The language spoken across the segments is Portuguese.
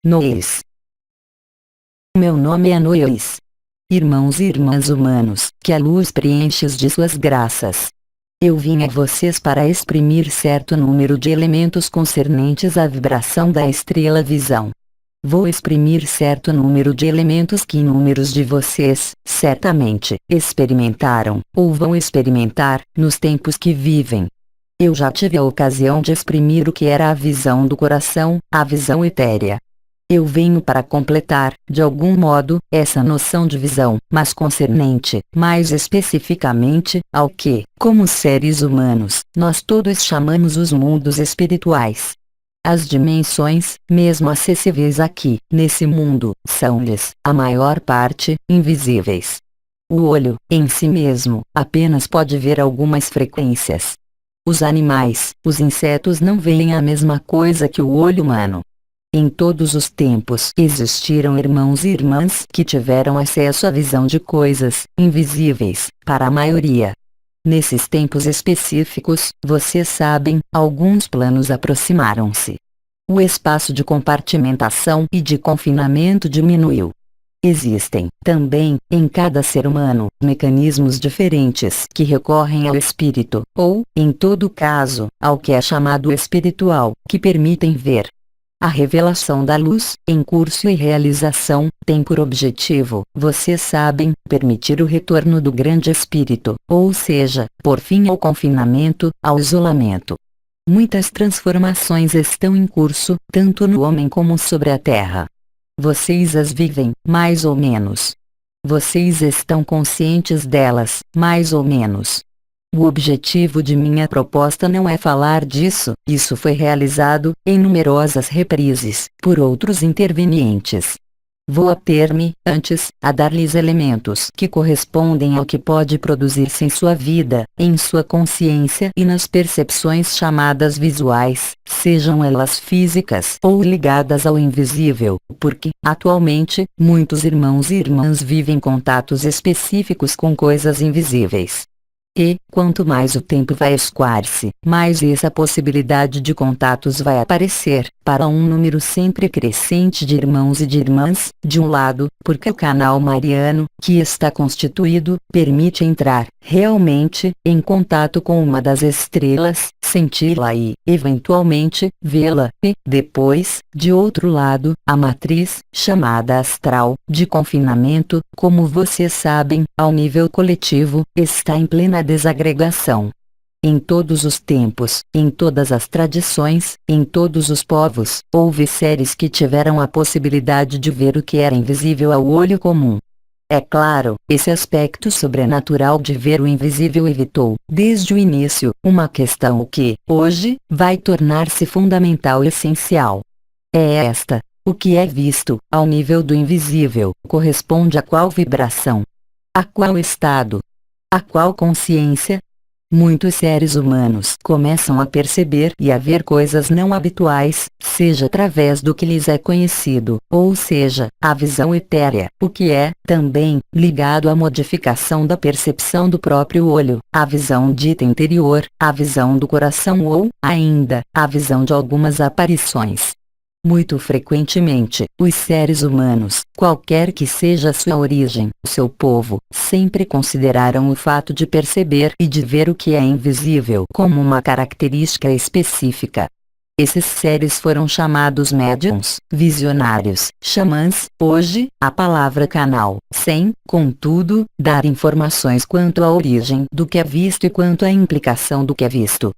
Noes. Meu nome é Noes. Irmãos e irmãs humanos, que a luz preenche-os de suas graças. Eu vim a vocês para exprimir certo número de elementos concernentes à vibração da estrela visão. Vou exprimir certo número de elementos que inúmeros de vocês, certamente, experimentaram, ou vão experimentar, nos tempos que vivem. Eu já tive a ocasião de exprimir o que era a visão do coração, a visão etérea. Eu venho para completar, de algum modo, essa noção de visão, mas concernente, mais especificamente, ao que, como seres humanos, nós todos chamamos os mundos espirituais. As dimensões, mesmo acessíveis aqui, nesse mundo, são-lhes, a maior parte, invisíveis. O olho, em si mesmo, apenas pode ver algumas frequências. Os animais, os insetos não veem a mesma coisa que o olho humano. Em todos os tempos existiram irmãos e irmãs que tiveram acesso à visão de coisas invisíveis, para a maioria. Nesses tempos específicos, vocês sabem, alguns planos aproximaram-se. O espaço de compartimentação e de confinamento diminuiu. Existem, também, em cada ser humano, mecanismos diferentes que recorrem ao espírito, ou, em todo caso, ao que é chamado espiritual, que permitem ver. A revelação da luz, em curso e realização, tem por objetivo, vocês sabem, permitir o retorno do grande espírito, ou seja, por fim ao confinamento, ao isolamento. Muitas transformações estão em curso, tanto no homem como sobre a terra. Vocês as vivem, mais ou menos. Vocês estão conscientes delas, mais ou menos. O objetivo de minha proposta não é falar disso, isso foi realizado, em numerosas reprises, por outros intervenientes. Vou ater-me, antes, a dar-lhes elementos que correspondem ao que pode produzir-se em sua vida, em sua consciência e nas percepções chamadas visuais, sejam elas físicas ou ligadas ao invisível, porque, atualmente, muitos irmãos e irmãs vivem contatos específicos com coisas invisíveis. E, quanto mais o tempo vai escoar-se, mais essa possibilidade de contatos vai aparecer, para um número sempre crescente de irmãos e de irmãs, de um lado, porque o canal mariano, que está constituído, permite entrar, realmente, em contato com uma das estrelas, senti-la e, eventualmente, vê-la, e, depois, de outro lado, a matriz, chamada astral, de confinamento, como vocês sabem, ao nível coletivo, está em plena desagregação. Em todos os tempos, em todas as tradições, em todos os povos, houve seres que tiveram a possibilidade de ver o que era invisível ao olho comum. É claro, esse aspecto sobrenatural de ver o invisível evitou, desde o início, uma questão que, hoje, vai tornar-se fundamental e essencial. É esta: o que é visto, ao nível do invisível, corresponde a qual vibração? A qual estado? A qual consciência? Muitos seres humanos começam a perceber e a ver coisas não habituais, seja através do que lhes é conhecido, ou seja, a visão etérea, o que é, também, ligado à modificação da percepção do próprio olho, a visão dita interior, a visão do coração ou, ainda, a visão de algumas aparições. Muito frequentemente, os seres humanos, qualquer que seja a sua origem, seu povo, sempre consideraram o fato de perceber e de ver o que é invisível como uma característica específica. Esses seres foram chamados médiums, visionários, xamãs, hoje, a palavra canal, sem, contudo, dar informações quanto à origem do que é visto e quanto à implicação do que é visto.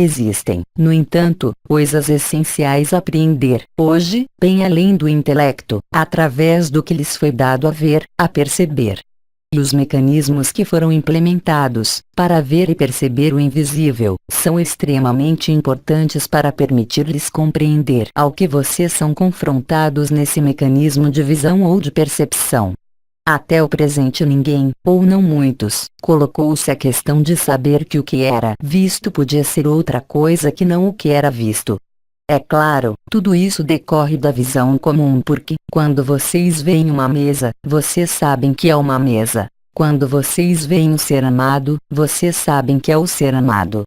Existem, no entanto, coisas essenciais a apreender, hoje, bem além do intelecto, através do que lhes foi dado a ver, a perceber. E os mecanismos que foram implementados, para ver e perceber o invisível, são extremamente importantes para permitir-lhes compreender ao que vocês são confrontados nesse mecanismo de visão ou de percepção. Até o presente ninguém, ou não muitos, colocou-se a questão de saber que o que era visto podia ser outra coisa que não o que era visto. É claro, tudo isso decorre da visão comum porque, quando vocês veem uma mesa, vocês sabem que é uma mesa. Quando vocês veem o ser amado, vocês sabem que é o ser amado.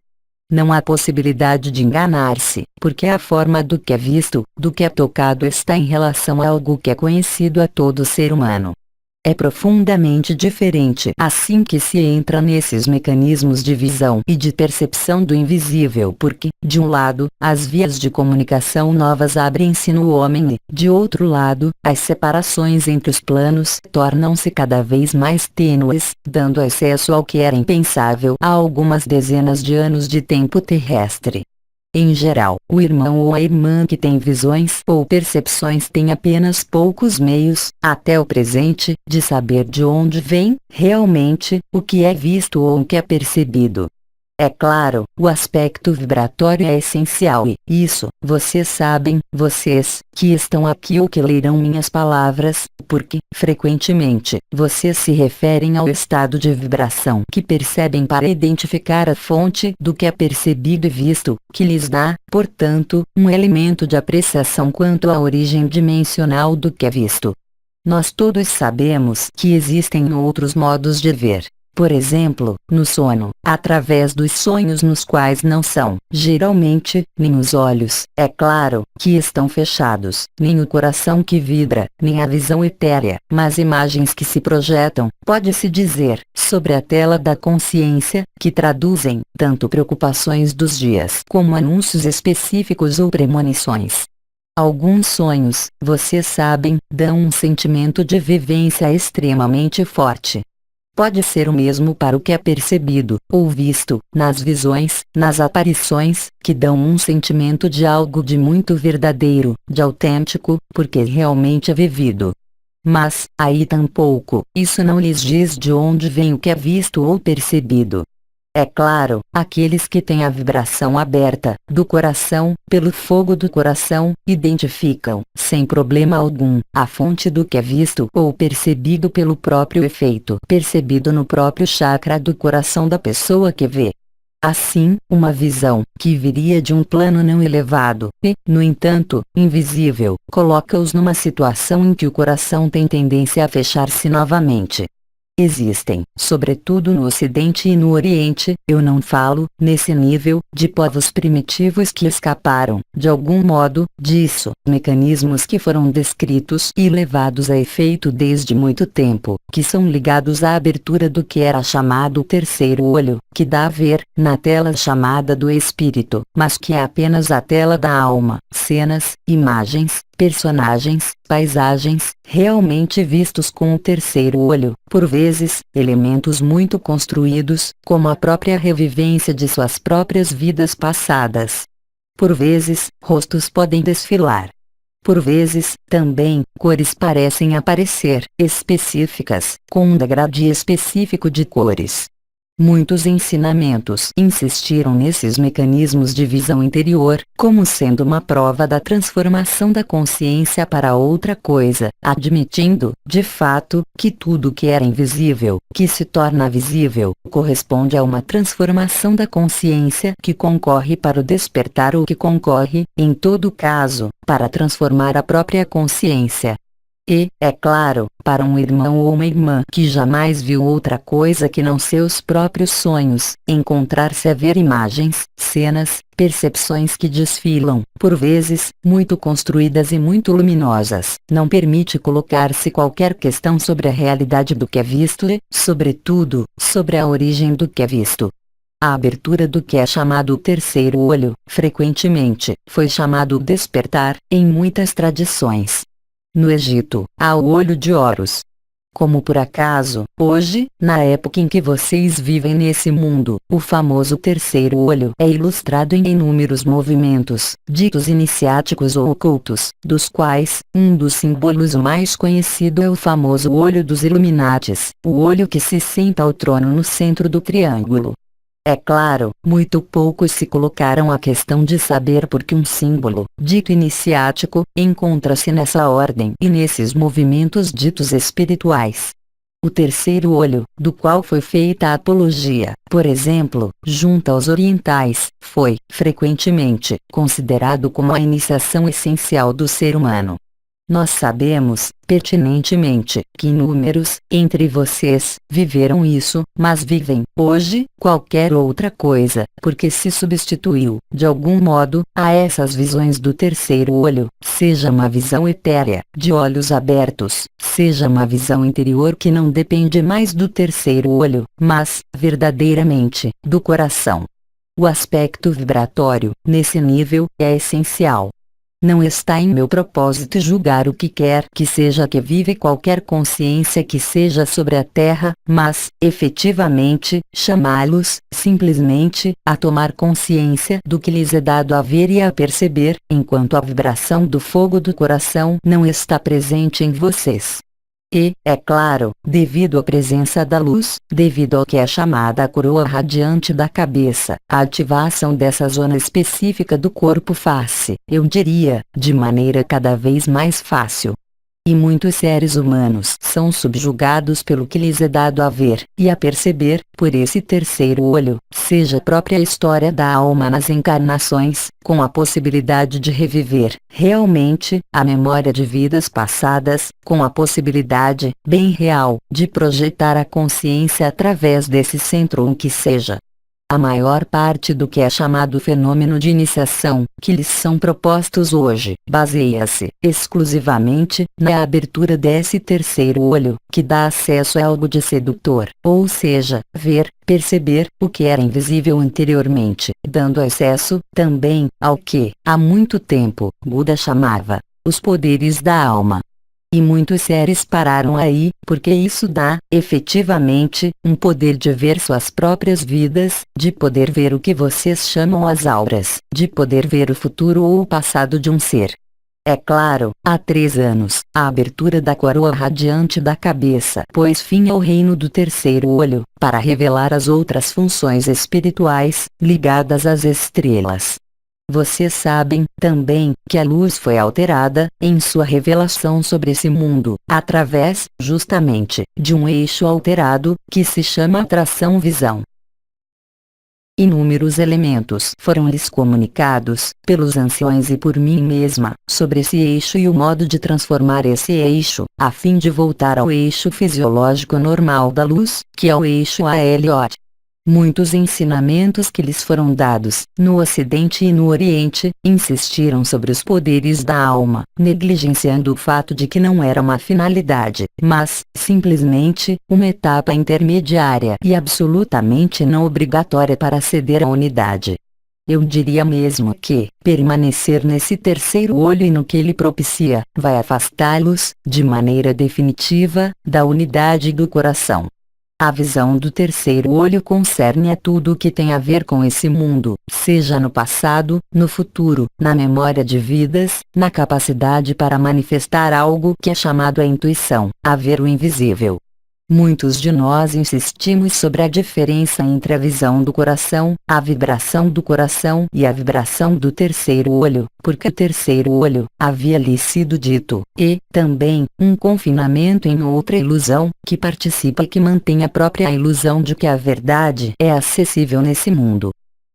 Não há possibilidade de enganar-se, porque a forma do que é visto, do que é tocado está em relação a algo que é conhecido a todo ser humano. É profundamente diferente assim que se entra nesses mecanismos de visão e de percepção do invisível, porque, de um lado, as vias de comunicação novas abrem-se no homem e, de outro lado, as separações entre os planos tornam-se cada vez mais tênues, dando acesso ao que era impensável há algumas dezenas de anos de tempo terrestre. Em geral, o irmão ou a irmã que tem visões ou percepções tem apenas poucos meios, até o presente, de saber de onde vem, realmente, o que é visto ou o que é percebido. É claro, o aspecto vibratório é essencial e, isso, vocês sabem, vocês, que estão aqui ou que lerão minhas palavras, porque, frequentemente, vocês se referem ao estado de vibração que percebem para identificar a fonte do que é percebido e visto, que lhes dá, portanto, um elemento de apreciação quanto à origem dimensional do que é visto. Nós todos sabemos que existem outros modos de ver. Por exemplo, no sono, através dos sonhos nos quais não são, geralmente, nem os olhos, é claro, que estão fechados, nem o coração que vibra, nem a visão etérea, mas imagens que se projetam, pode-se dizer, sobre a tela da consciência, que traduzem, tanto preocupações dos dias como anúncios específicos ou premonições. Alguns sonhos, vocês sabem, dão um sentimento de vivência extremamente forte. Pode ser o mesmo para o que é percebido, ou visto, nas visões, nas aparições, que dão um sentimento de algo de muito verdadeiro, de autêntico, porque realmente é vivido. Mas, aí tampouco, isso não lhes diz de onde vem o que é visto ou percebido. É claro, aqueles que têm a vibração aberta, do coração, pelo fogo do coração, identificam, sem problema algum, a fonte do que é visto ou percebido pelo próprio efeito percebido no próprio chakra do coração da pessoa que vê. Assim, uma visão, que viria de um plano não elevado, e, no entanto, invisível, coloca-os numa situação em que o coração tem tendência a fechar-se novamente. Existem, sobretudo no Ocidente e no Oriente, eu não falo, nesse nível, de povos primitivos que escaparam, de algum modo, disso, mecanismos que foram descritos e levados a efeito desde muito tempo, que são ligados à abertura do que era chamado o terceiro olho, que dá a ver, na tela chamada do espírito, mas que é apenas a tela da alma, cenas, imagens, personagens, paisagens, realmente vistos com o terceiro olho, por vezes, elementos muito construídos, como a própria revivência de suas próprias vidas passadas. Por vezes, rostos podem desfilar. Por vezes, também, cores parecem aparecer, específicas, com um degradê específico de cores. Muitos ensinamentos insistiram nesses mecanismos de visão interior, como sendo uma prova da transformação da consciência para outra coisa, admitindo, de fato, que tudo que era invisível, que se torna visível, corresponde a uma transformação da consciência que concorre para o despertar ou que concorre, em todo caso, para transformar a própria consciência. E, é claro, para um irmão ou uma irmã que jamais viu outra coisa que não seus próprios sonhos, encontrar-se a ver imagens, cenas, percepções que desfilam, por vezes, muito construídas e muito luminosas, não permite colocar-se qualquer questão sobre a realidade do que é visto e, sobretudo, sobre a origem do que é visto. A abertura do que é chamado o terceiro olho, frequentemente, foi chamado o despertar, em muitas tradições. No Egito, há o olho de Horus. Como por acaso, hoje, na época em que vocês vivem nesse mundo, o famoso terceiro olho é ilustrado em inúmeros movimentos, ditos iniciáticos ou ocultos, dos quais, um dos símbolos mais conhecido é o famoso olho dos Illuminates, o olho que se senta ao trono no centro do triângulo. É claro, muito poucos se colocaram a questão de saber por que um símbolo, dito iniciático, encontra-se nessa ordem e nesses movimentos ditos espirituais. O terceiro olho, do qual foi feita a apologia, por exemplo, junto aos orientais, foi, frequentemente, considerado como a iniciação essencial do ser humano. Nós sabemos, pertinentemente, que inúmeros, entre vocês, viveram isso, mas vivem, hoje, qualquer outra coisa, porque se substituiu, de algum modo, a essas visões do terceiro olho, seja uma visão etérea, de olhos abertos, seja uma visão interior que não depende mais do terceiro olho, mas, verdadeiramente, do coração. O aspecto vibratório, nesse nível, é essencial. Não está em meu propósito julgar o que quer que seja que vive qualquer consciência que seja sobre a Terra, mas, efetivamente, chamá-los, simplesmente, a tomar consciência do que lhes é dado a ver e a perceber, enquanto a vibração do fogo do coração não está presente em vocês. E, é claro, devido à presença da luz, devido ao que é chamada a coroa radiante da cabeça, a ativação dessa zona específica do corpo faz-se, eu diria, de maneira cada vez mais fácil. E muitos seres humanos são subjugados pelo que lhes é dado a ver e a perceber, por esse terceiro olho, seja a própria história da alma nas encarnações, com a possibilidade de reviver, realmente, a memória de vidas passadas, com a possibilidade, bem real, de projetar a consciência através desse centro um que seja. A maior parte do que é chamado fenômeno de iniciação, que lhes são propostos hoje, baseia-se, exclusivamente, na abertura desse terceiro olho, que dá acesso a algo de sedutor, ou seja, ver, perceber, o que era invisível anteriormente, dando acesso, também, ao que, há muito tempo, Buda chamava, os poderes da alma. E muitos seres pararam aí, porque isso dá, efetivamente, um poder de ver suas próprias vidas, de poder ver o que vocês chamam as auras, de poder ver o futuro ou o passado de um ser. É claro, há 3 anos, a abertura da coroa radiante da cabeça pôs fim ao reino do terceiro olho, para revelar as outras funções espirituais, ligadas às estrelas. Vocês sabem, também, que a luz foi alterada, em sua revelação sobre esse mundo, através, justamente, de um eixo alterado, que se chama atração-visão. Inúmeros elementos foram-lhes comunicados, pelos anciões e por mim mesma, sobre esse eixo e o modo de transformar esse eixo, a fim de voltar ao eixo fisiológico normal da luz, que é o eixo Aeliot. Muitos ensinamentos que lhes foram dados, no Ocidente e no Oriente, insistiram sobre os poderes da alma, negligenciando o fato de que não era uma finalidade, mas, simplesmente, uma etapa intermediária e absolutamente não obrigatória para aceder à unidade. Eu diria mesmo que, permanecer nesse terceiro olho e no que ele propicia, vai afastá-los, de maneira definitiva, da unidade do coração. A visão do terceiro olho concerne a tudo o que tem a ver com esse mundo, seja no passado, no futuro, na memória de vidas, na capacidade para manifestar algo que é chamado a intuição, a ver o invisível. Muitos de nós insistimos sobre a diferença entre a visão do coração, a vibração do coração e a vibração do terceiro olho, porque o terceiro olho, havia-lhe sido dito, e, também, um confinamento em outra ilusão, que participa e que mantém a própria ilusão de que a verdade é acessível nesse mundo.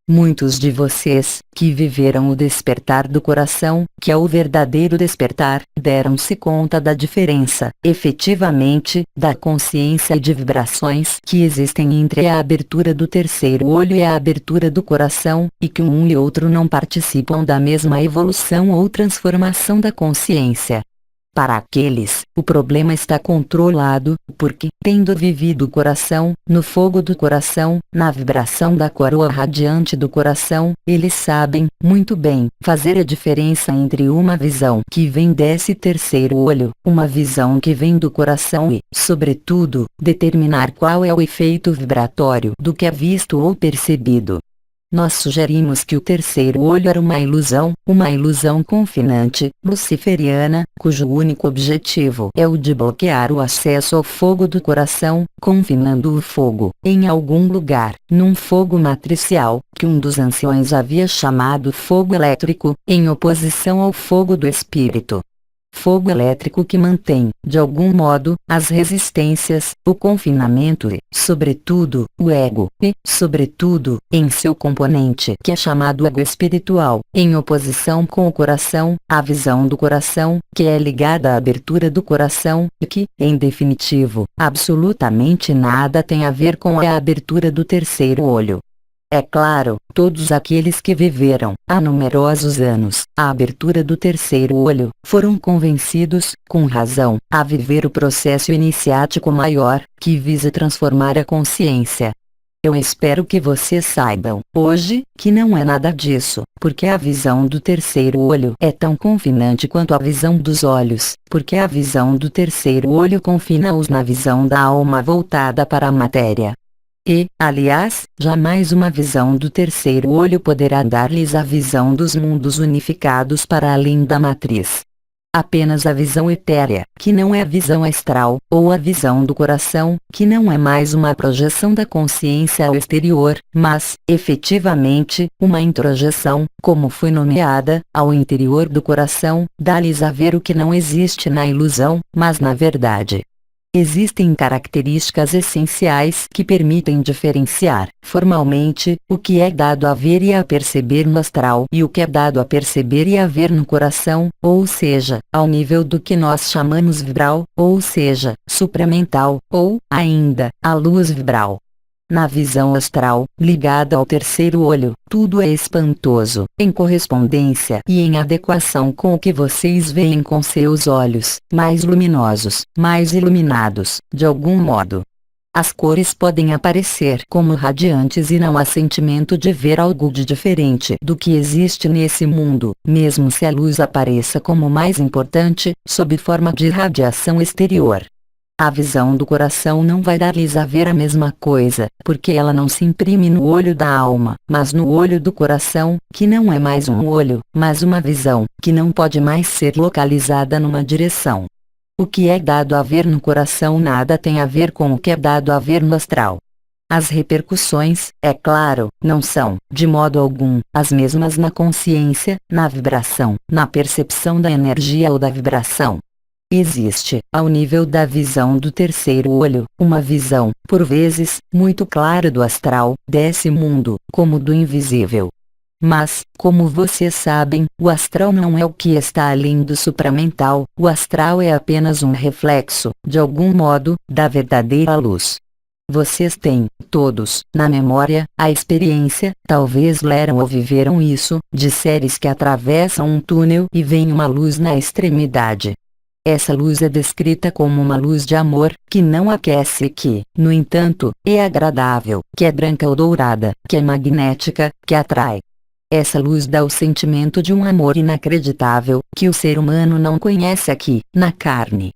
Muitos de vocês, que viveram o despertar do coração, que é o verdadeiro despertar, deram-se conta da diferença, efetivamente, da consciência e de vibrações que existem entre a abertura do terceiro olho e a abertura do coração, e que um e outro não participam da mesma evolução ou transformação da consciência. Para aqueles, o problema está controlado, porque, tendo vivido o coração, no fogo do coração, na vibração da coroa radiante do coração, eles sabem, muito bem, fazer a diferença entre uma visão que vem desse terceiro olho, uma visão que vem do coração e, sobretudo, determinar qual é o efeito vibratório do que é visto ou percebido. Nós sugerimos que o terceiro olho era uma ilusão confinante, luciferiana, cujo único objetivo é o de bloquear o acesso ao fogo do coração, confinando o fogo, em algum lugar, num fogo matricial, que um dos anciões havia chamado fogo elétrico, em oposição ao fogo do espírito. fogo elétrico que mantém, de algum modo, as resistências, o confinamento e, sobretudo, o ego, e, sobretudo, em seu componente que é chamado ego espiritual, em oposição com o coração, a visão do coração, que é ligada à abertura do coração, e que, em definitivo, absolutamente nada tem a ver com a abertura do terceiro olho. É claro, todos aqueles que viveram, há numerosos anos, a abertura do terceiro olho, foram convencidos, com razão, a viver o processo iniciático maior, que visa transformar a consciência. Eu espero que vocês saibam, hoje, que não é nada disso, porque a visão do terceiro olho é tão confinante quanto a visão dos olhos, porque a visão do terceiro olho confina-os na visão da alma voltada para a matéria. E, aliás, jamais uma visão do terceiro olho poderá dar-lhes a visão dos mundos unificados para além da matriz. Apenas a visão etérea, que não é a visão astral, ou a visão do coração, que não é mais uma projeção da consciência ao exterior, mas, efetivamente, uma introjeção, como foi nomeada, ao interior do coração, dá-lhes a ver o que não existe na ilusão, mas na verdade. Existem características essenciais que permitem diferenciar, formalmente, o que é dado a ver e a perceber no astral e o que é dado a perceber e a ver no coração, ou seja, ao nível do que nós chamamos vibral, ou seja, supramental, ou, ainda, a luz vibral. Na visão astral, ligada ao terceiro olho, tudo é espantoso, em correspondência e em adequação com o que vocês veem com seus olhos, mais luminosos, mais iluminados, de algum modo. As cores podem aparecer como radiantes e não há sentimento de ver algo de diferente do que existe nesse mundo, mesmo se a luz apareça como mais importante, sob forma de radiação exterior. A visão do coração não vai dar-lhes a ver a mesma coisa, porque ela não se imprime no olho da alma, mas no olho do coração, que não é mais um olho, mas uma visão, que não pode mais ser localizada numa direção. O que é dado a ver no coração nada tem a ver com o que é dado a ver no astral. As repercussões, é claro, não são, de modo algum, as mesmas na consciência, na vibração, na percepção da energia ou da vibração. Existe, ao nível da visão do terceiro olho, uma visão, por vezes, muito clara do astral, desse mundo, como do invisível. Mas, como vocês sabem, o astral não é o que está além do supramental, o astral é apenas um reflexo, de algum modo, da verdadeira luz. Vocês têm, todos, na memória, a experiência, talvez leram ou viveram isso, de seres que atravessam um túnel e veem uma luz na extremidade. Essa luz é descrita como uma luz de amor, que não aquece e que, no entanto, é agradável, que é branca ou dourada, que é magnética, que atrai. Essa luz dá o sentimento de um amor inacreditável, que o ser humano não conhece aqui, na carne.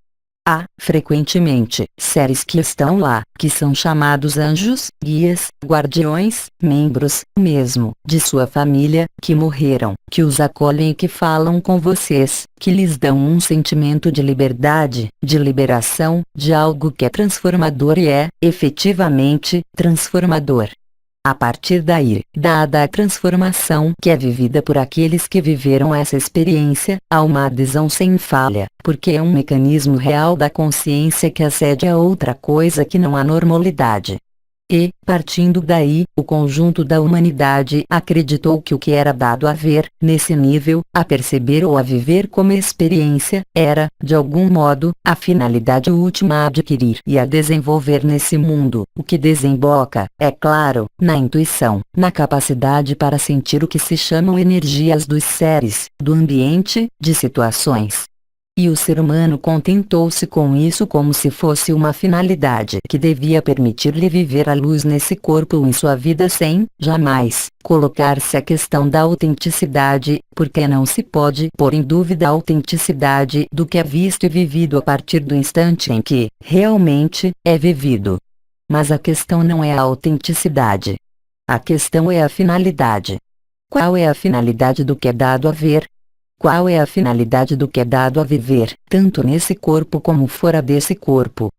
Há, frequentemente, seres que estão lá, que são chamados anjos, guias, guardiões, membros, mesmo, de sua família, que morreram, que os acolhem e que falam com vocês, que lhes dão um sentimento de liberdade, de liberação, de algo que é transformador e é, efetivamente, transformador. A partir daí, dada a transformação que é vivida por aqueles que viveram essa experiência, há uma adesão sem falha, porque é um mecanismo real da consciência que acede a outra coisa que não a normalidade. E, partindo daí, o conjunto da humanidade acreditou que o que era dado a ver, nesse nível, a perceber ou a viver como experiência, era, de algum modo, a finalidade última a adquirir e a desenvolver nesse mundo, o que desemboca, é claro, na intuição, na capacidade para sentir o que se chamam energias dos seres, do ambiente, de situações. E o ser humano contentou-se com isso como se fosse uma finalidade que devia permitir-lhe viver a luz nesse corpo em sua vida sem, jamais, colocar-se a questão da autenticidade, porque não se pode pôr em dúvida a autenticidade do que é visto e vivido a partir do instante em que, realmente, é vivido. Mas a questão não é a autenticidade. A questão é a finalidade. Qual é a finalidade do que é dado a ver? Qual é a finalidade do que é dado a viver, tanto nesse corpo como fora desse corpo?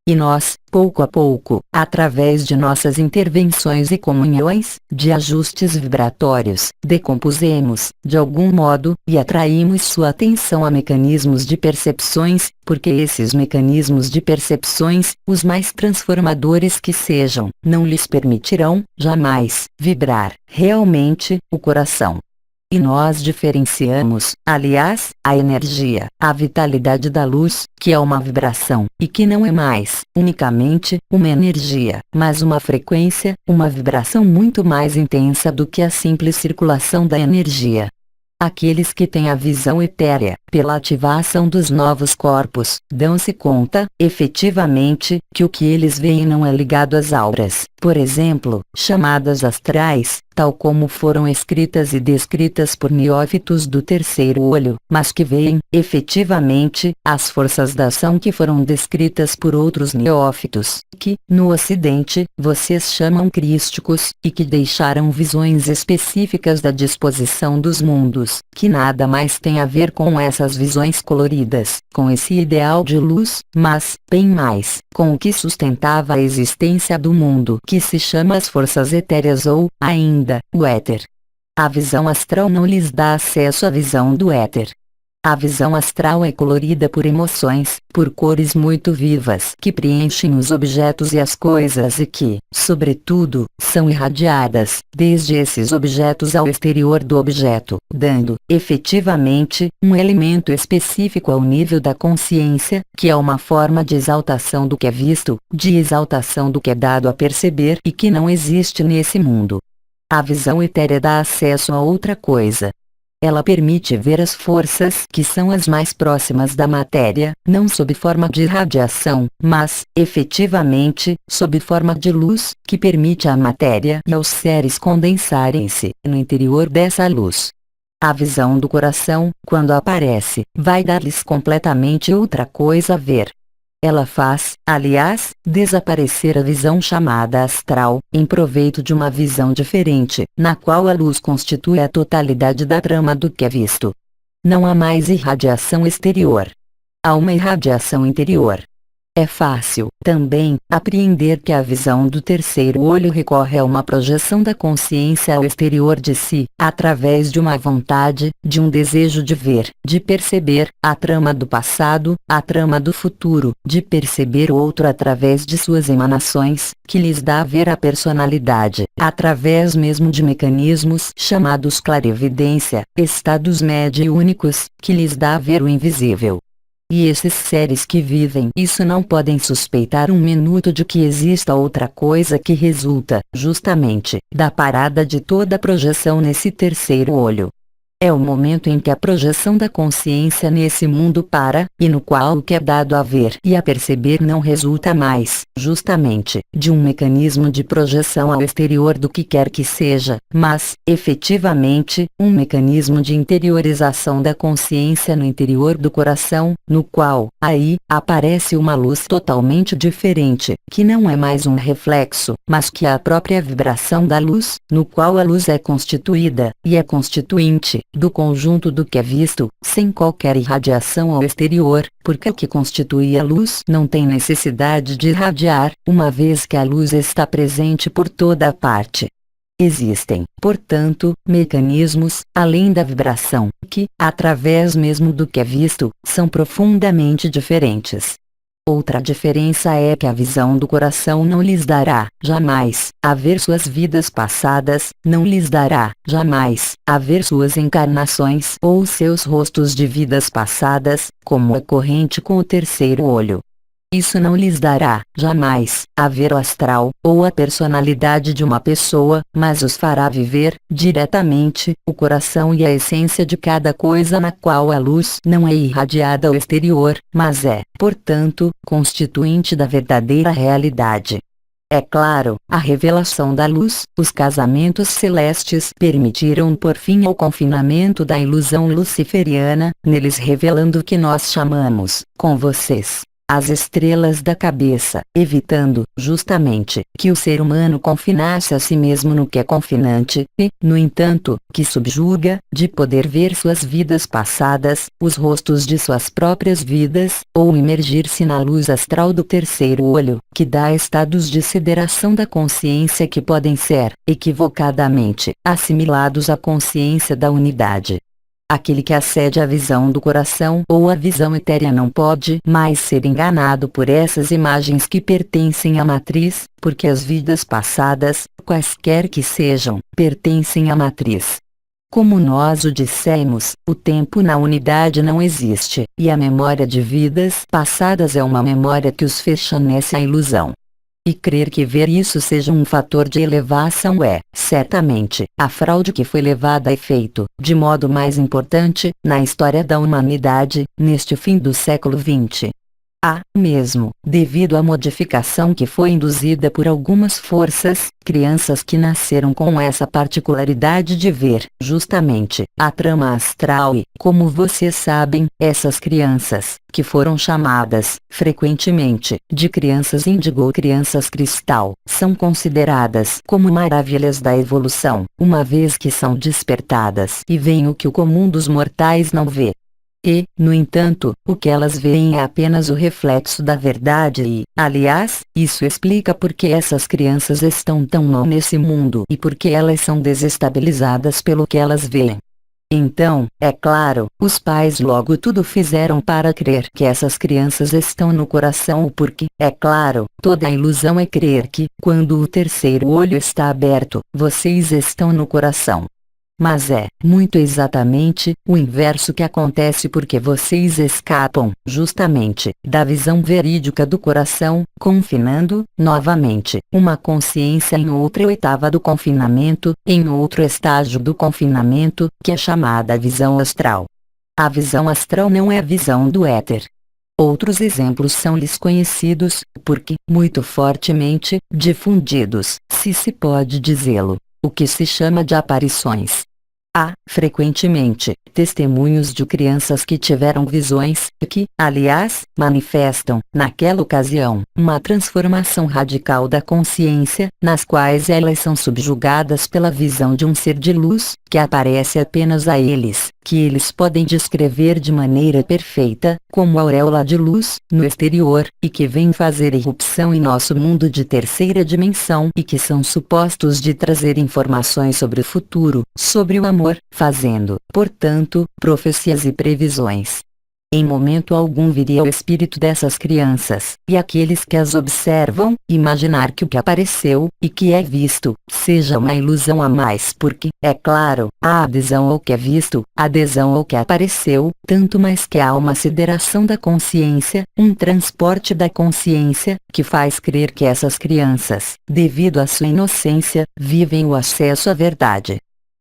E nós, pouco a pouco, através de nossas intervenções e comunhões, de ajustes vibratórios, decompusemos, de algum modo, e atraímos sua atenção a mecanismos de percepções, porque esses mecanismos de percepções, os mais transformadores que sejam, não lhes permitirão, jamais, vibrar, realmente, o coração. E nós diferenciamos, aliás, a energia, a vitalidade da luz, que é uma vibração, e que não é mais, unicamente, uma energia, mas uma frequência, uma vibração muito mais intensa do que a simples circulação da energia. Aqueles que têm a visão etérea, pela ativação dos novos corpos, dão-se conta, efetivamente, que o que eles veem não é ligado às auras, por exemplo, chamadas astrais, tal como foram escritas e descritas por neófitos do terceiro olho, mas que veem, efetivamente, as forças da ação que foram descritas por outros neófitos, que, no Ocidente, vocês chamam crísticos, e que deixaram visões específicas da disposição dos mundos, que nada mais tem a ver com essas visões coloridas, com esse ideal de luz, mas, bem mais, com o que sustentava a existência do mundo, que se chama as forças etéreas ou, ainda, o éter. A visão astral não lhes dá acesso à visão do éter. A visão astral é colorida por emoções, por cores muito vivas que preenchem os objetos e as coisas e que, sobretudo, são irradiadas, desde esses objetos ao exterior do objeto, dando, efetivamente, um elemento específico ao nível da consciência, que é uma forma de exaltação do que é visto, de exaltação do que é dado a perceber e que não existe nesse mundo. A visão etérea dá acesso a outra coisa. Ela permite ver as forças que são as mais próximas da matéria, não sob forma de radiação, mas, efetivamente, sob forma de luz, que permite à matéria e aos seres condensarem-se no interior dessa luz. A visão do coração, quando aparece, vai dar-lhes completamente outra coisa a ver. Ela faz, aliás, desaparecer a visão chamada astral, em proveito de uma visão diferente, na qual a luz constitui a totalidade da trama do que é visto. Não há mais irradiação exterior. Há uma irradiação interior. É fácil, também, apreender que a visão do terceiro olho recorre a uma projeção da consciência ao exterior de si, através de uma vontade, de um desejo de ver, de perceber, a trama do passado, a trama do futuro, de perceber o outro através de suas emanações, que lhes dá a ver a personalidade, através mesmo de mecanismos chamados clarividência, estados mediúnicos, que lhes dá a ver o invisível. E esses seres que vivem isso não podem suspeitar um minuto de que exista outra coisa que resulta, justamente, da parada de toda a projeção nesse terceiro olho. É o momento em que a projeção da consciência nesse mundo para, e no qual o que é dado a ver e a perceber não resulta mais, justamente, de um mecanismo de projeção ao exterior do que quer que seja, mas, efetivamente, um mecanismo de interiorização da consciência no interior do coração, no qual, aí, aparece uma luz totalmente diferente, que não é mais um reflexo, mas que é a própria vibração da luz, no qual a luz é constituída, e é constituinte, do conjunto do que é visto, sem qualquer irradiação ao exterior, porque o que constitui a luz não tem necessidade de irradiar, uma vez que a luz está presente por toda a parte. Existem, portanto, mecanismos, além da vibração, que, através mesmo do que é visto, são profundamente diferentes. Outra diferença é que a visão do coração não lhes dará, jamais, a ver suas vidas passadas, não lhes dará, jamais, a ver suas encarnações ou seus rostos de vidas passadas, como é corrente com o terceiro olho. Isso não lhes dará, jamais, a ver o astral, ou a personalidade de uma pessoa, mas os fará viver, diretamente, o coração e a essência de cada coisa na qual a luz não é irradiada ao exterior, mas é, portanto, constituinte da verdadeira realidade. É claro, a revelação da luz, os casamentos celestes permitiram pôr fim ao confinamento da ilusão luciferiana, neles revelando o que nós chamamos, com vocês, as estrelas da cabeça, evitando, justamente, que o ser humano confinasse a si mesmo no que é confinante, e, no entanto, que subjuga, de poder ver suas vidas passadas, os rostos de suas próprias vidas, ou imergir-se na luz astral do terceiro olho, que dá estados de sideração da consciência que podem ser, equivocadamente, assimilados à consciência da unidade. Aquele que acede à visão do coração ou à visão etérea não pode mais ser enganado por essas imagens que pertencem à matriz, porque as vidas passadas, quaisquer que sejam, pertencem à matriz. Como nós o dissemos, o tempo na unidade não existe, e a memória de vidas passadas é uma memória que os fecha nessa ilusão. E crer que ver isso seja um fator de elevação é, certamente, a fraude que foi levada a efeito, de modo mais importante, na história da humanidade, neste fim do século XX. Há, mesmo, devido à modificação que foi induzida por algumas forças, crianças que nasceram com essa particularidade de ver, justamente, a trama astral e, como vocês sabem, essas crianças, que foram chamadas, frequentemente, de crianças índigo ou crianças cristal, são consideradas como maravilhas da evolução, uma vez que são despertadas e veem o que o comum dos mortais não vê. E, no entanto, o que elas veem é apenas o reflexo da verdade e, aliás, isso explica por que essas crianças estão tão mal nesse mundo e por que elas são desestabilizadas pelo que elas veem. Então, é claro, os pais logo tudo fizeram para crer que essas crianças estão no coração porque, é claro, toda a ilusão é crer que, quando o terceiro olho está aberto, vocês estão no coração. Mas é, muito exatamente, o inverso que acontece porque vocês escapam, justamente, da visão verídica do coração, confinando, novamente, uma consciência em outra oitava do confinamento, em outro estágio do confinamento, que é chamada visão astral. A visão astral não é a visão do éter. Outros exemplos são-lhes conhecidos, porque, muito fortemente, difundidos, se pode dizê-lo, o que se chama de aparições. Há, frequentemente, testemunhos de crianças que tiveram visões, que, aliás, manifestam, naquela ocasião, uma transformação radical da consciência, nas quais elas são subjugadas pela visão de um ser de luz, que aparece apenas a eles, que eles podem descrever de maneira perfeita, como auréola de luz, no exterior, e que vem fazer irrupção em nosso mundo de terceira dimensão e que são supostos de trazer informações sobre o futuro, sobre o amor, fazendo, portanto, profecias e previsões. Em momento algum viria o espírito dessas crianças, e aqueles que as observam, imaginar que o que apareceu, e que é visto, seja uma ilusão a mais porque, é claro, há adesão ao que é visto, adesão ao que apareceu, tanto mais que há uma sideração da consciência, um transporte da consciência, que faz crer que essas crianças, devido à sua inocência, vivem o acesso à verdade.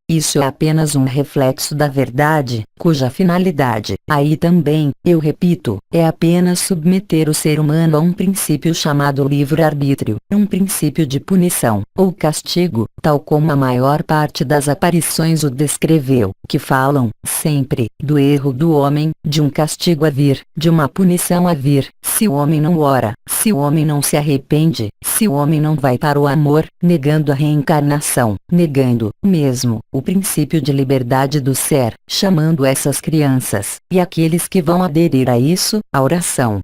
Isso é apenas um reflexo da verdade, cuja finalidade, aí também, eu repito, é apenas submeter o ser humano a um princípio chamado livre-arbítrio, um princípio de punição, ou castigo, tal como a maior parte das aparições o descreveu, que falam, sempre, do erro do homem, de um castigo a vir, de uma punição a vir, se o homem não ora, se o homem não se arrepende, se o homem não vai para o amor, negando a reencarnação, negando, mesmo, o princípio de liberdade do ser, chamando essas crianças, e aqueles que vão aderir a isso, a oração.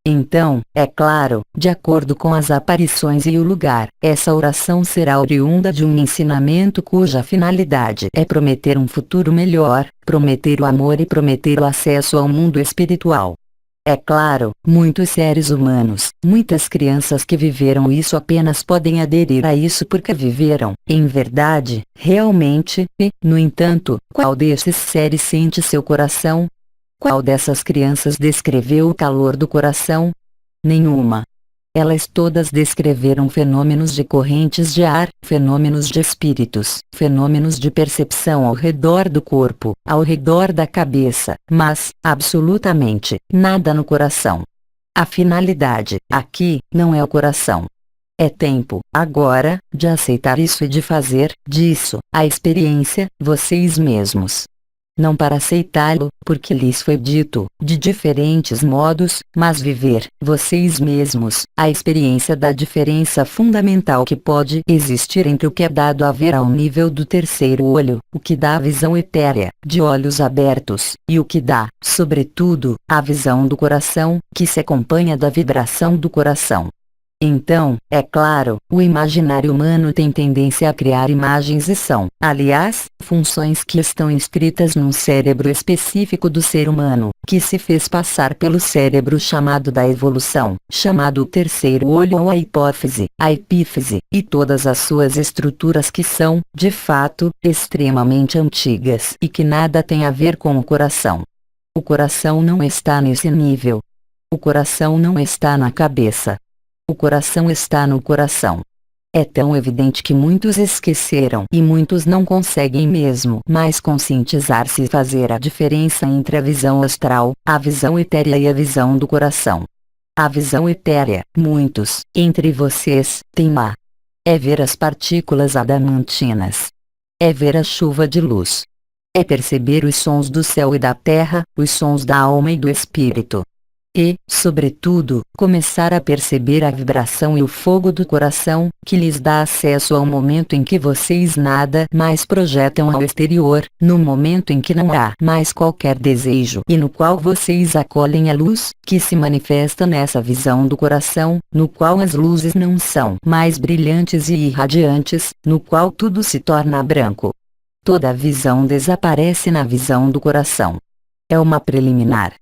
Então, é claro, de acordo com as aparições e o lugar, essa oração será oriunda de um ensinamento cuja finalidade é prometer um futuro melhor, prometer o amor e prometer o acesso ao mundo espiritual. É claro, muitos seres humanos, muitas crianças que viveram isso apenas podem aderir a isso porque viveram, em verdade, realmente, e, no entanto, qual desses seres sente seu coração? Qual dessas crianças descreveu o calor do coração? Nenhuma. Elas todas descreveram fenômenos de correntes de ar, fenômenos de espíritos, fenômenos de percepção ao redor do corpo, ao redor da cabeça, mas, absolutamente, nada no coração. A finalidade, aqui, não é o coração. É tempo, agora, de aceitar isso e de fazer, disso, a experiência, vocês mesmos. não para aceitá-lo, porque lhes foi dito, de diferentes modos, mas viver, vocês mesmos, a experiência da diferença fundamental que pode existir entre o que é dado a ver ao nível do terceiro olho, o que dá a visão etérea, de olhos abertos, e o que dá, sobretudo, a visão do coração, que se acompanha da vibração do coração. Então, é claro, o imaginário humano tem tendência a criar imagens e são, aliás, funções que estão inscritas num cérebro específico do ser humano, que se fez passar pelo cérebro chamado da evolução, chamado o terceiro olho ou a hipófise, a epífise, e todas as suas estruturas que são, de fato, extremamente antigas e que nada têm a ver com o coração. O coração não está nesse nível. O coração não está na cabeça. O coração está no coração. É tão evidente que muitos esqueceram e muitos não conseguem mesmo mais conscientizar-se e fazer a diferença entre a visão astral, a visão etérea e a visão do coração. A visão etérea, muitos, entre vocês, têm lá. É ver as partículas adamantinas. É ver a chuva de luz. É perceber os sons do céu e da terra, os sons da alma e do espírito. E, sobretudo, começar a perceber a vibração e o fogo do coração, que lhes dá acesso ao momento em que vocês nada mais projetam ao exterior, no momento em que não há mais qualquer desejo e no qual vocês acolhem a luz, que se manifesta nessa visão do coração, no qual as luzes não são mais brilhantes e irradiantes, no qual tudo se torna branco. Toda a visão desaparece na visão do coração. É uma preliminar.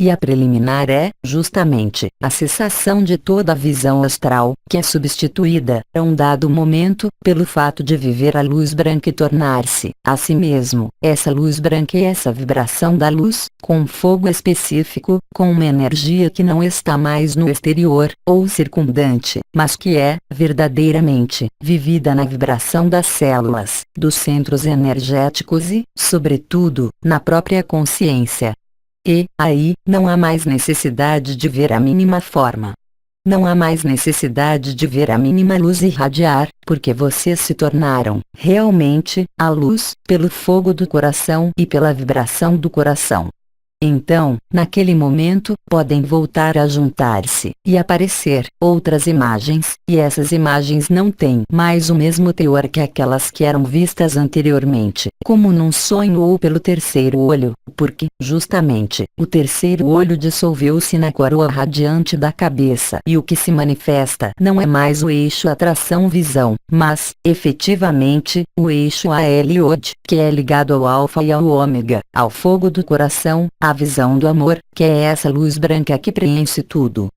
E a preliminar é, justamente, a cessação de toda a visão astral, que é substituída, a um dado momento, pelo fato de viver a luz branca e tornar-se, a si mesmo, essa luz branca e essa vibração da luz, com um fogo específico, com uma energia que não está mais no exterior, ou circundante, mas que é, verdadeiramente, vivida na vibração das células, dos centros energéticos e, sobretudo, na própria consciência. E, aí, não há mais necessidade de ver a mínima forma. Não há mais necessidade de ver a mínima luz irradiar, porque vocês se tornaram, realmente, a luz, pelo fogo do coração e pela vibração do coração. Então, naquele momento, podem voltar a juntar-se e aparecer outras imagens, e essas imagens não têm mais o mesmo teor que aquelas que eram vistas anteriormente, como num sonho ou pelo terceiro olho, porque, justamente, o terceiro olho dissolveu-se na coroa radiante da cabeça e o que se manifesta não é mais o eixo atração-visão, mas, efetivamente, o eixo AL-OD, que é ligado ao alfa e ao ômega, ao fogo do coração, a visão do amor, que é essa luz branca que preenche tudo.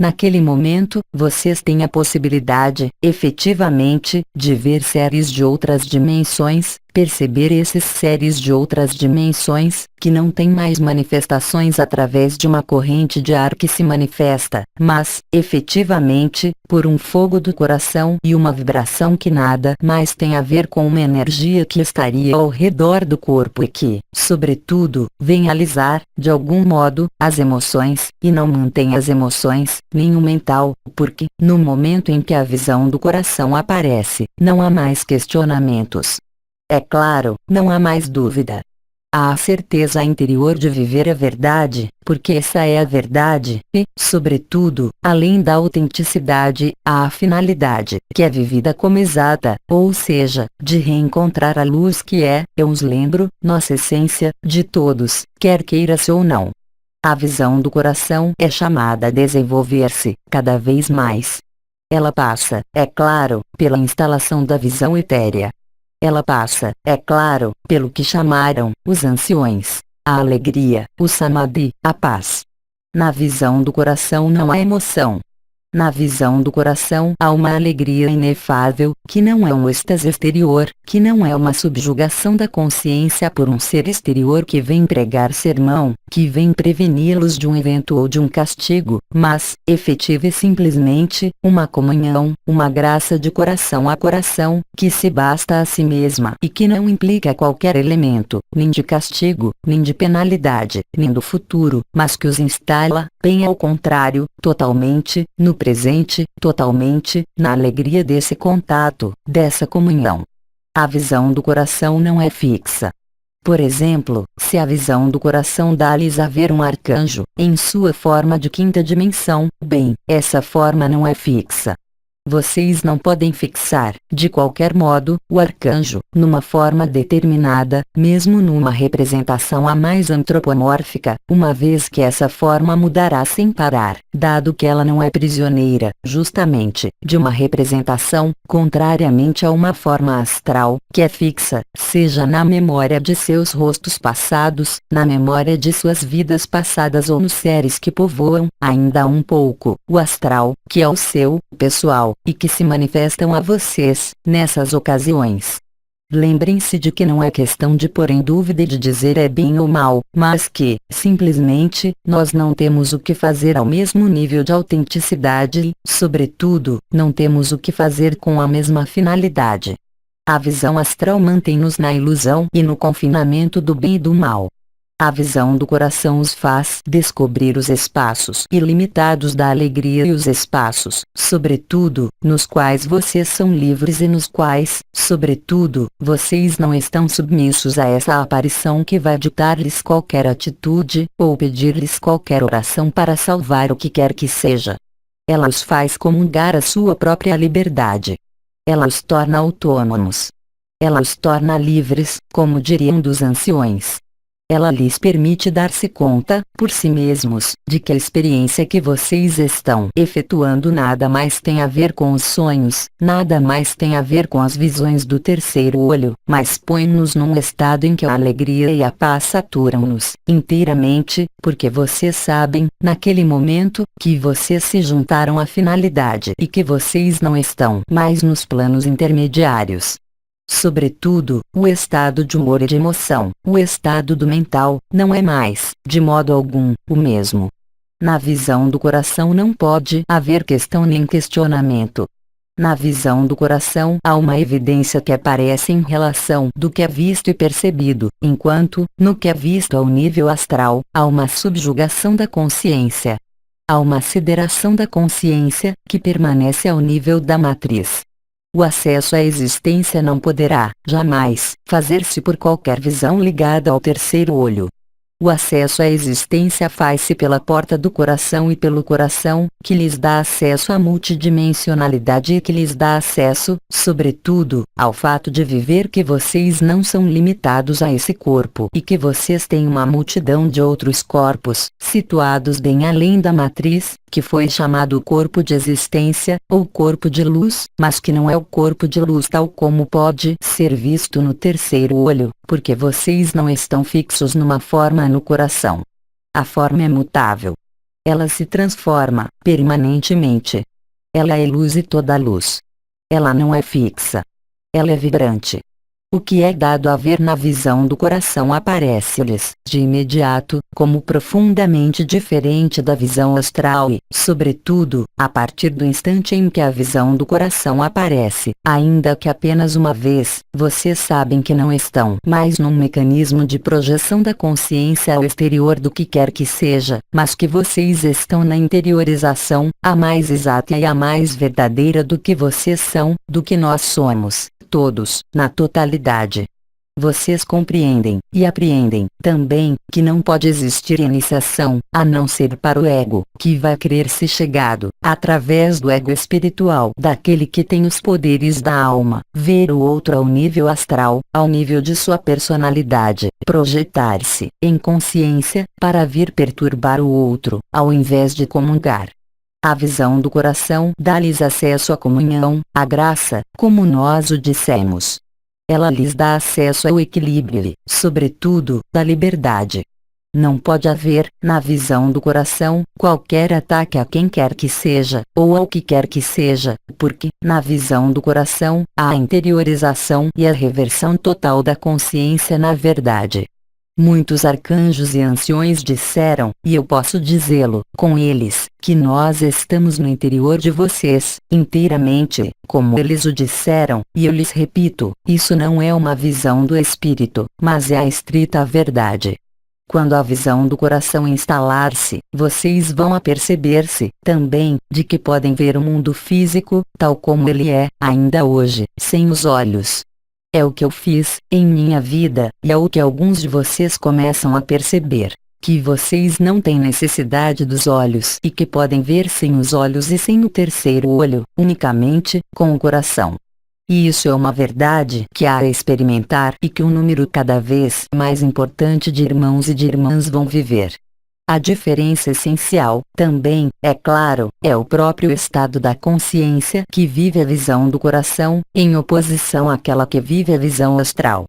Naquele momento, vocês têm a possibilidade, efetivamente, de ver séries de outras dimensões, perceber esses séries de outras dimensões, que não têm mais manifestações através de uma corrente de ar que se manifesta, mas, efetivamente, por um fogo do coração e uma vibração que nada mais tem a ver com uma energia que estaria ao redor do corpo e que, sobretudo, vem alisar, de algum modo, as emoções, e não mantém as emoções, nem o mental, porque, no momento em que a visão do coração aparece, não há mais questionamentos. É claro, não há mais dúvida. Há a certeza interior de viver a verdade, porque essa é a verdade, e, sobretudo, além da autenticidade, há a finalidade, que é vivida como exata, ou seja, de reencontrar a luz que é, eu os lembro, nossa essência, de todos, quer queira-se ou não. A visão do coração é chamada a desenvolver-se, cada vez mais. Ela passa, é claro, pela instalação da visão etérea. Ela passa, é claro, pelo que chamaram, os anciões, a alegria, o samadhi, a paz. Na visão do coração não há emoção. Na visão do coração há uma alegria inefável, que não é um êxtase exterior, que não é uma subjugação da consciência por um ser exterior que vem pregar sermão, que vem preveni-los de um evento ou de um castigo, mas, efetiva e simplesmente, uma comunhão, uma graça de coração a coração, que se basta a si mesma e que não implica qualquer elemento, nem de castigo, nem de penalidade, nem do futuro, mas que os instala, bem ao contrário, totalmente, no presente, totalmente, na alegria desse contato, dessa comunhão. A visão do coração não é fixa. Por exemplo, se a visão do coração dá-lhes a ver um arcanjo, em sua forma de quinta dimensão, bem, essa forma não é fixa. Vocês não podem fixar, de qualquer modo, o arcanjo, numa forma determinada, mesmo numa representação a mais antropomórfica, uma vez que essa forma mudará sem parar, dado que ela não é prisioneira, justamente, de uma representação, contrariamente a uma forma astral, que é fixa, seja na memória de seus rostos passados, na memória de suas vidas passadas ou nos seres que povoam, ainda um pouco, o astral, que é o seu, pessoal, e que se manifestam a vocês, nessas ocasiões. Lembrem-se de que não é questão de pôr em dúvida e de dizer é bem ou mal, mas que, simplesmente, nós não temos o que fazer ao mesmo nível de autenticidade e, sobretudo, não temos o que fazer com a mesma finalidade. A visão astral mantém-nos na ilusão e no confinamento do bem e do mal. A visão do coração os faz descobrir os espaços ilimitados da alegria e os espaços, sobretudo, nos quais vocês são livres e nos quais, sobretudo, vocês não estão submissos a essa aparição que vai ditar-lhes qualquer atitude, ou pedir-lhes qualquer oração para salvar o que quer que seja. Ela os faz comungar a sua própria liberdade. Ela os torna autônomos. Ela os torna livres, como diriam dos anciões. Ela lhes permite dar-se conta, por si mesmos, de que a experiência que vocês estão efetuando nada mais tem a ver com os sonhos, nada mais tem a ver com as visões do terceiro olho, mas põe-nos num estado em que a alegria e a paz saturam-nos inteiramente, porque vocês sabem, naquele momento, que vocês se juntaram à finalidade e que vocês não estão mais nos planos intermediários. Sobretudo, o estado de humor e de emoção, o estado do mental, não é mais, de modo algum, o mesmo. Na visão do coração não pode haver questão nem questionamento. Na visão do coração há uma evidência que aparece em relação do que é visto e percebido, enquanto, no que é visto ao nível astral, há uma subjugação da consciência. Há uma sideração da consciência, que permanece ao nível da matriz. O acesso à existência não poderá, jamais, fazer-se por qualquer visão ligada ao terceiro olho. O acesso à existência faz-se pela porta do coração e pelo coração, que lhes dá acesso à multidimensionalidade e que lhes dá acesso, sobretudo, ao fato de viver que vocês não são limitados a esse corpo e que vocês têm uma multidão de outros corpos, situados bem além da matriz, que foi chamado o corpo de existência, ou corpo de luz, mas que não é o corpo de luz tal como pode ser visto no terceiro olho, porque vocês não estão fixos numa forma no coração. A forma é mutável. Ela se transforma, permanentemente. Ela é luz e toda luz. Ela não é fixa. Ela é vibrante. O que é dado a ver na visão do coração aparece-lhes, de imediato, como profundamente diferente da visão astral e, sobretudo, a partir do instante em que a visão do coração aparece, ainda que apenas uma vez, vocês sabem que não estão mais num mecanismo de projeção da consciência ao exterior do que quer que seja, mas que vocês estão na interiorização, a mais exata e a mais verdadeira do que vocês são, do que nós somos. Todos, na totalidade. Vocês compreendem, e apreendem, também, que não pode existir iniciação, a não ser para o ego, que vai crer-se chegado, através do ego espiritual daquele que tem os poderes da alma, ver o outro ao nível astral, ao nível de sua personalidade, projetar-se, em consciência, para vir perturbar o outro, ao invés de comungar. A visão do coração dá-lhes acesso à comunhão, à graça, como nós o dissemos. Ela lhes dá acesso ao equilíbrio e, sobretudo, da liberdade. Não pode haver, na visão do coração, qualquer ataque a quem quer que seja, ou ao que quer que seja, porque, na visão do coração, há a interiorização e a reversão total da consciência na verdade. Muitos arcanjos e anciões disseram, e eu posso dizê-lo, com eles, que nós estamos no interior de vocês, inteiramente, como eles o disseram, e eu lhes repito, isso não é uma visão do espírito, mas é a estrita verdade. Quando a visão do coração instalar-se, vocês vão aperceber-se, também, de que podem ver o mundo físico, tal como ele é, ainda hoje, sem os olhos. É o que eu fiz em minha vida, e é o que alguns de vocês começam a perceber. Que vocês não têm necessidade dos olhos e que podem ver sem os olhos e sem o terceiro olho, unicamente com o coração. E isso é uma verdade que há a experimentar e que um número cada vez mais importante de irmãos e de irmãs vão viver. A diferença essencial, também, é claro, é o próprio estado da consciência que vive a visão do coração, em oposição àquela que vive a visão astral.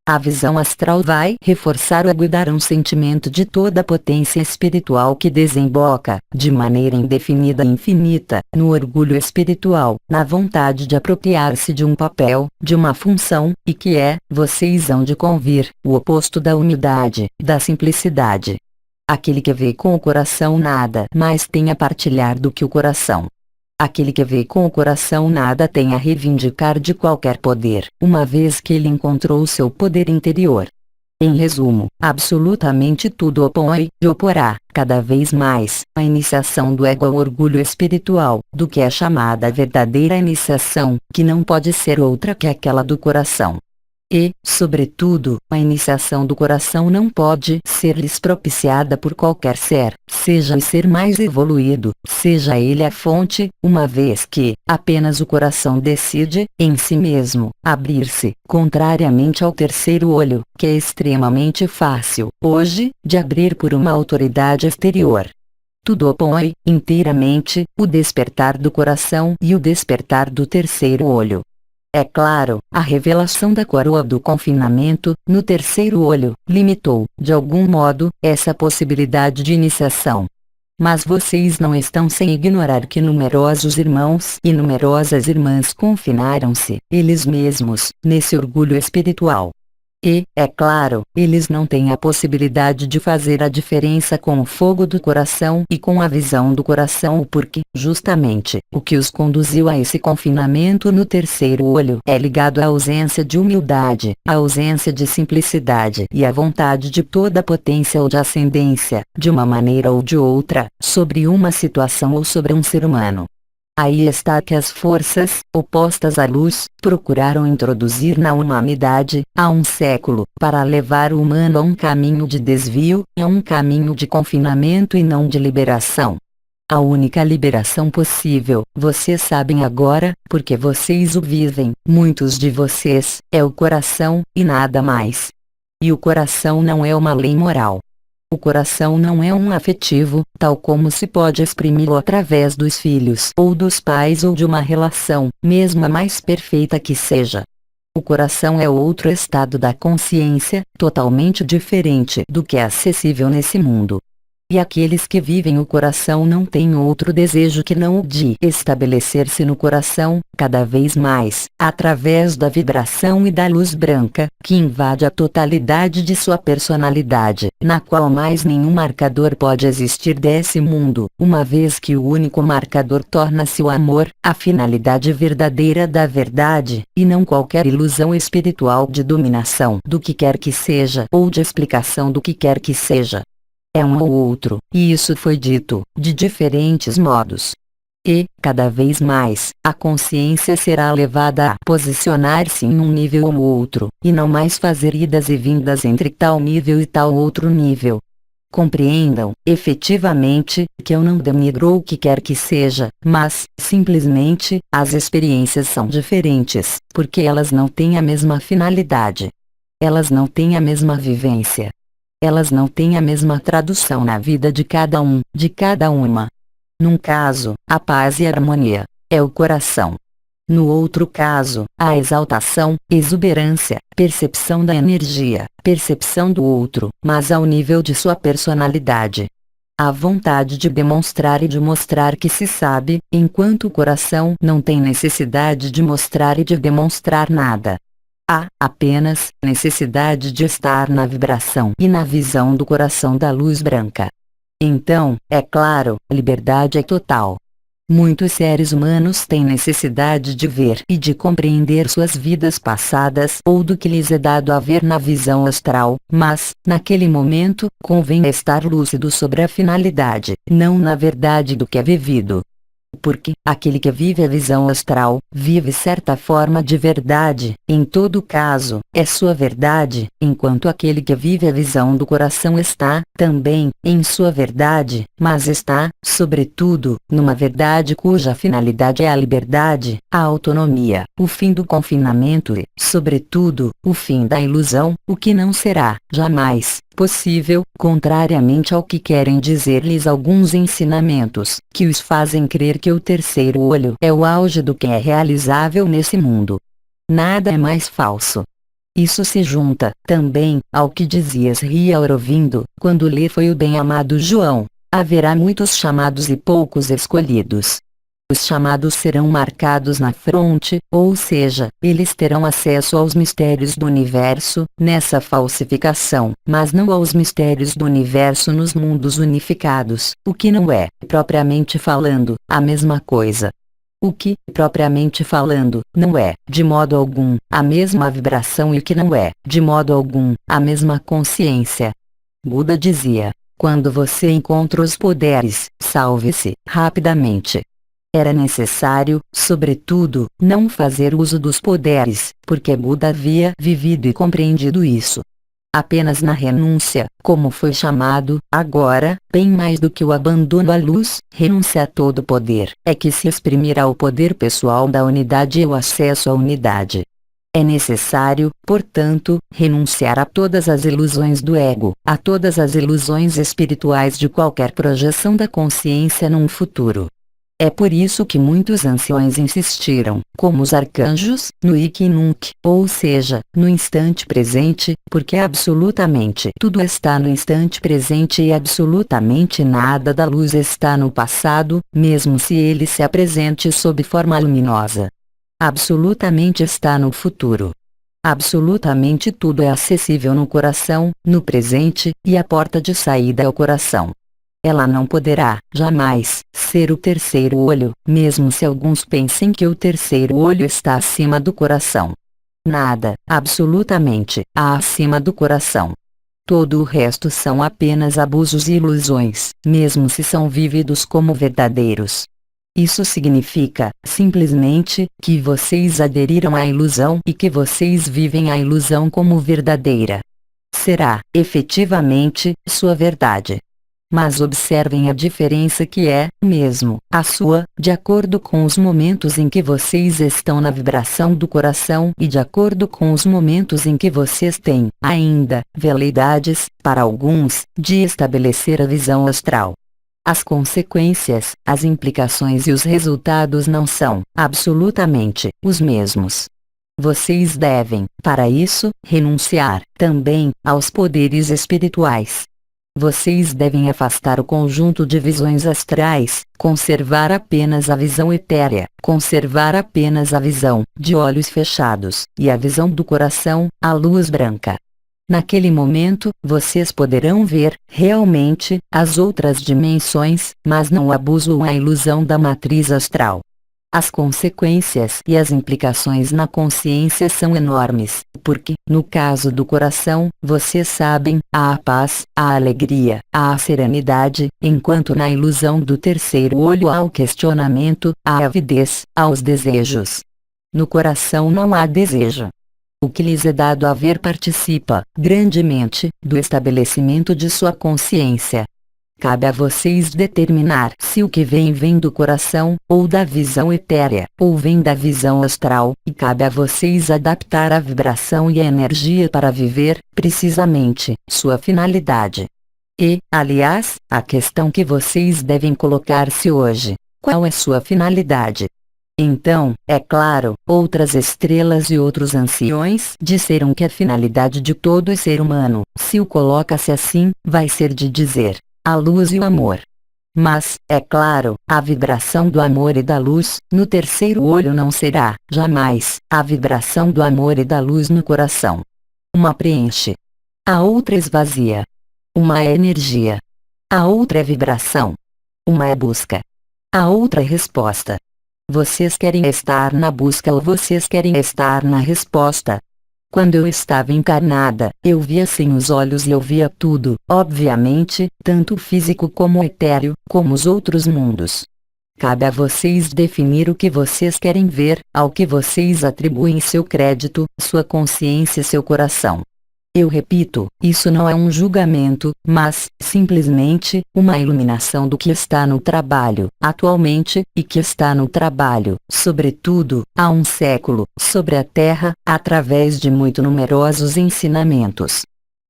A visão astral vai reforçar ou aguçar um sentimento de toda a potência espiritual que desemboca, de maneira indefinida e infinita, no orgulho espiritual, na vontade de apropriar-se de um papel, de uma função, e que é, vocês hão de convir, o oposto da humildade, da simplicidade. Aquele que vê com o coração nada mais tem a partilhar do que o coração. Aquele que vê com o coração nada tem a reivindicar de qualquer poder, uma vez que ele encontrou o seu poder interior. Em resumo, absolutamente tudo opõe, e oporá, cada vez mais, a iniciação do ego ao orgulho espiritual, do que é chamada a verdadeira iniciação, que não pode ser outra que aquela do coração. E, sobretudo, a iniciação do coração não pode ser-lhes propiciada por qualquer ser, seja o ser mais evoluído, seja ele a fonte, uma vez que, apenas o coração decide, em si mesmo, abrir-se, contrariamente ao terceiro olho, que é extremamente fácil, hoje, de abrir por uma autoridade exterior. Tudo opõe, inteiramente, o despertar do coração e o despertar do terceiro olho. É claro, a revelação da coroa do confinamento, no terceiro olho, limitou, de algum modo, essa possibilidade de iniciação. Mas vocês não estão sem ignorar que numerosos irmãos e numerosas irmãs confinaram-se, eles mesmos, nesse orgulho espiritual. E, é claro, eles não têm a possibilidade de fazer a diferença com o fogo do coração e com a visão do coração porque, justamente, o que os conduziu a esse confinamento no terceiro olho é ligado à ausência de humildade, à ausência de simplicidade e à vontade de toda potência ou de ascendência, de uma maneira ou de outra, sobre uma situação ou sobre um ser humano. Aí está que as forças, opostas à luz, procuraram introduzir na humanidade, há um século, para levar o humano a um caminho de desvio, a um caminho de confinamento e não de liberação. A única liberação possível, vocês sabem agora, porque vocês o vivem, muitos de vocês, é o coração, e nada mais. E o coração não é uma lei moral. O coração não é um afetivo, tal como se pode exprimi-lo através dos filhos ou dos pais ou de uma relação, mesmo a mais perfeita que seja. O coração é outro estado da consciência, totalmente diferente do que é acessível nesse mundo. E aqueles que vivem o coração não têm outro desejo que não o de estabelecer-se no coração, cada vez mais, através da vibração e da luz branca, que invade a totalidade de sua personalidade, na qual mais nenhum marcador pode existir desse mundo, uma vez que o único marcador torna-se o amor, a finalidade verdadeira da verdade, e não qualquer ilusão espiritual de dominação do que quer que seja ou de explicação do que quer que seja. É um ou outro, e isso foi dito, de diferentes modos. E, cada vez mais, a consciência será levada a posicionar-se em um nível ou outro, e não mais fazer idas e vindas entre tal nível e tal outro nível. Compreendam, efetivamente, que eu não denigro o que quer que seja, mas, simplesmente, as experiências são diferentes, porque elas não têm a mesma finalidade. Elas não têm a mesma vivência. Elas não têm a mesma tradução na vida de cada um, de cada uma. Num caso, a paz e a harmonia é o coração. No outro caso, a exaltação, exuberância, percepção da energia, percepção do outro, mas ao nível de sua personalidade. A vontade de demonstrar e de mostrar que se sabe, enquanto o coração não tem necessidade de mostrar e de demonstrar nada. Há apenas necessidade de estar na vibração e na visão do coração da luz branca. Então, é claro, liberdade é total. Muitos seres humanos têm necessidade de ver e de compreender suas vidas passadas ou do que lhes é dado a ver na visão astral, mas, naquele momento, convém estar lúcido sobre a finalidade, não na verdade do que é vivido. Porque aquele que vive a visão astral, vive certa forma de verdade, em todo caso, é sua verdade, enquanto aquele que vive a visão do coração está, também, em sua verdade, mas está, sobretudo, numa verdade cuja finalidade é a liberdade, a autonomia, o fim do confinamento e, sobretudo, o fim da ilusão, o que não será, jamais, possível, contrariamente ao que querem dizer-lhes alguns ensinamentos, que os fazem crer que o terceiro olho é o auge do que é realizável nesse mundo. Nada é mais falso. Isso se junta, também, ao que dizia Sri Aurobindo, quando lhe foi o bem-amado João: haverá muitos chamados e poucos escolhidos. Os chamados serão marcados na fronte, ou seja, eles terão acesso aos mistérios do universo, nessa falsificação, mas não aos mistérios do universo nos mundos unificados, o que não é, propriamente falando, a mesma coisa. O que, propriamente falando, não é, de modo algum, a mesma vibração e o que não é, de modo algum, a mesma consciência. Buda dizia: quando você encontra os poderes, salve-se, rapidamente. Era necessário, sobretudo, não fazer uso dos poderes, porque Buda havia vivido e compreendido isso. Apenas na renúncia, como foi chamado, agora, bem mais do que o abandono à luz, renúncia a todo poder, é que se exprimirá o poder pessoal da unidade e o acesso à unidade. É necessário, portanto, renunciar a todas as ilusões do ego, a todas as ilusões espirituais de qualquer projeção da consciência num futuro. É por isso que muitos anciões insistiram, como os arcanjos, no ik e nunc, ou seja, no instante presente, porque absolutamente tudo está no instante presente e absolutamente nada da luz está no passado, mesmo se ele se apresente sob forma luminosa. Absolutamente está no futuro. Absolutamente tudo é acessível no coração, no presente, e a porta de saída é o coração. Ela não poderá, jamais, ser o terceiro olho, mesmo se alguns pensem que o terceiro olho está acima do coração. Nada, absolutamente, há acima do coração. Todo o resto são apenas abusos e ilusões, mesmo se são vividos como verdadeiros. Isso significa, simplesmente, que vocês aderiram à ilusão e que vocês vivem a ilusão como verdadeira. Será, efetivamente, sua verdade. Mas observem a diferença que é, mesmo, a sua, de acordo com os momentos em que vocês estão na vibração do coração e de acordo com os momentos em que vocês têm, ainda, veleidades, para alguns, de estabelecer a visão astral. As consequências, as implicações e os resultados não são, absolutamente, os mesmos. Vocês devem, para isso, renunciar, também, aos poderes espirituais. Vocês devem afastar o conjunto de visões astrais, conservar apenas a visão etérea, conservar apenas a visão, de olhos fechados, e a visão do coração, a luz branca. Naquele momento, vocês poderão ver, realmente, as outras dimensões, mas não o abuso ou a ilusão da matriz astral. As consequências e as implicações na consciência são enormes, porque, no caso do coração, vocês sabem, há a paz, a alegria, há a serenidade, enquanto na ilusão do terceiro olho há o questionamento, a avidez, há os desejos. No coração não há desejo. O que lhes é dado a ver participa, grandemente, do estabelecimento de sua consciência. Cabe a vocês determinar se o que vem do coração, ou da visão etérea, ou vem da visão astral, e cabe a vocês adaptar a vibração e a energia para viver, precisamente, sua finalidade. E, aliás, a questão que vocês devem colocar-se hoje: qual é sua finalidade? Então, é claro, outras estrelas e outros anciões disseram que a finalidade de todo ser humano, se o coloca-se assim, vai ser de dizer: a luz e o amor. Mas, é claro, a vibração do amor e da luz, no terceiro olho não será, jamais, a vibração do amor e da luz no coração. Uma preenche. A outra esvazia. Uma é energia. A outra é vibração. Uma é busca. A outra é resposta. Vocês querem estar na busca ou vocês querem estar na resposta? Quando eu estava encarnada, eu via sem os olhos e eu via tudo, obviamente, tanto o físico como o etéreo, como os outros mundos. Cabe a vocês definir o que vocês querem ver, ao que vocês atribuem seu crédito, sua consciência e seu coração. Eu repito, isso não é um julgamento, mas, simplesmente, uma iluminação do que está no trabalho, atualmente, e que está no trabalho, sobretudo, há um século, sobre a Terra, através de muito numerosos ensinamentos.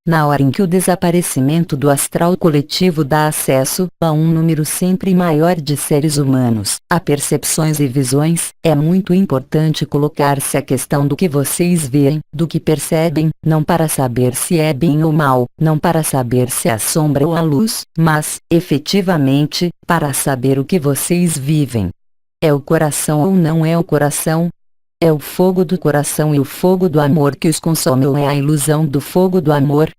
Na hora em que o desaparecimento do astral coletivo dá acesso a um número sempre maior de seres humanos, a percepções e visões, é muito importante colocar-se a questão do que vocês veem, do que percebem, não para saber se é bem ou mal, não para saber se é a sombra ou a luz, mas, efetivamente, para saber o que vocês vivem. É o coração ou não é o coração? É o fogo do coração e o fogo do amor que os consome ou é a ilusão do fogo do amor?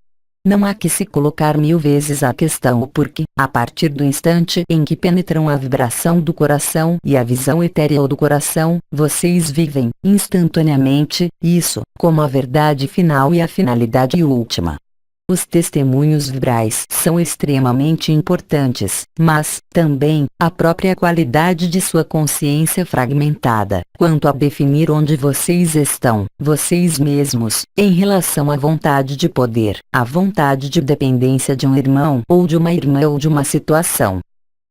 Não há que se colocar 1000 vezes a questão o porquê, a partir do instante em que penetram a vibração do coração e a visão etérea do coração, vocês vivem, instantaneamente, isso, como a verdade final e a finalidade última. Os testemunhos vibrais são extremamente importantes, mas, também, a própria qualidade de sua consciência fragmentada, quanto a definir onde vocês estão, vocês mesmos, em relação à vontade de poder, à vontade de dependência de um irmão ou de uma irmã ou de uma situação.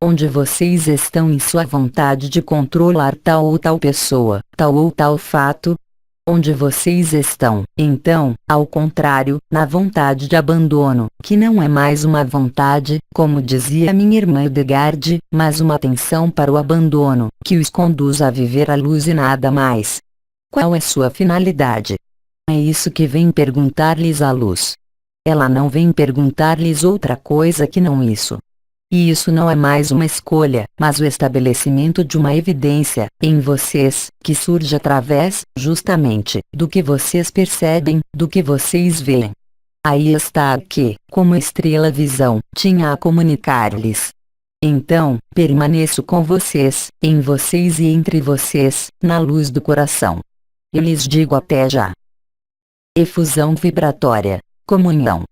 Onde vocês estão em sua vontade de controlar tal ou tal pessoa, tal ou tal fato? Onde vocês estão, então, ao contrário, na vontade de abandono, que não é mais uma vontade, como dizia minha irmã Hildegard, mas uma tensão para o abandono, que os conduz a viver a luz e nada mais. Qual é sua finalidade? É isso que vem perguntar-lhes a luz. Ela não vem perguntar-lhes outra coisa que não isso. E isso não é mais uma escolha, mas o estabelecimento de uma evidência, em vocês, que surge através, justamente, do que vocês percebem, do que vocês veem. Aí está a que, como estrela visão, tinha a comunicar-lhes. Então, permaneço com vocês, em vocês e entre vocês, na luz do coração. Eu lhes digo até já. Efusão vibratória. Comunhão.